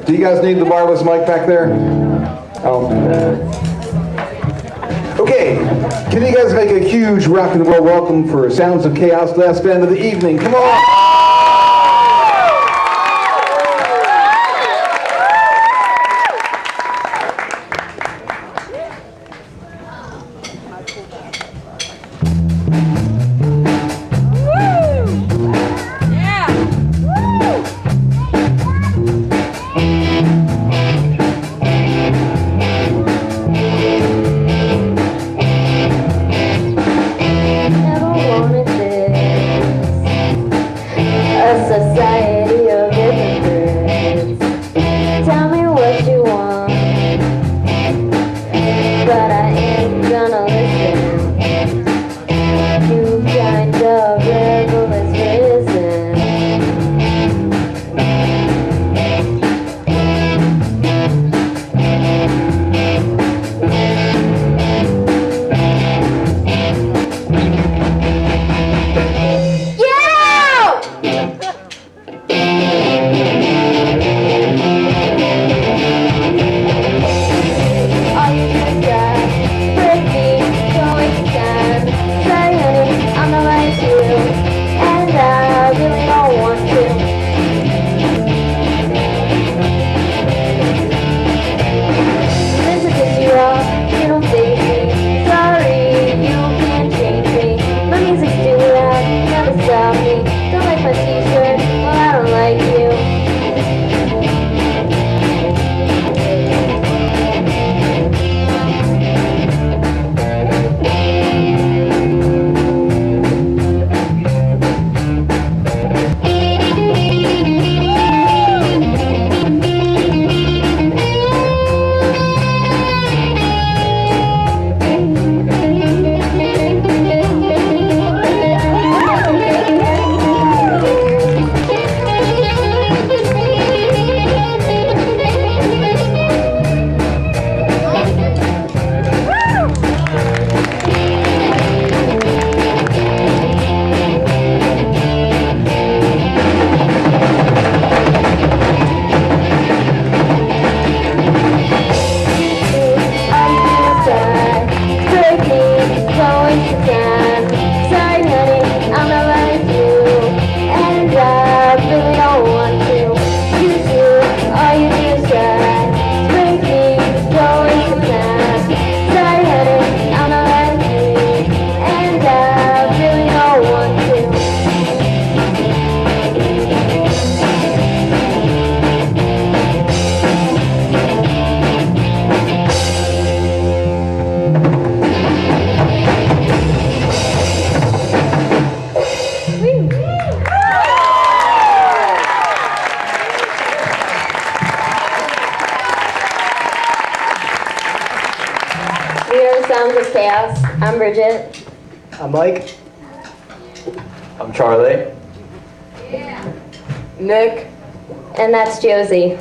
Do you guys need the wireless mic back there? Oh. Okay, can you guys make a huge rock and roll welcome for Sounds of Chaos, last band of the evening? Come on! Society of hypocrites. Tell me what you want, but I ain't gonna listen. You kind of rebel is risen. Don't like my t-shirt, well I don't like you. We are Sounds of Chaos. I'm Bridget. I'm Mike. I'm Charlie. Nick. And that's Josie.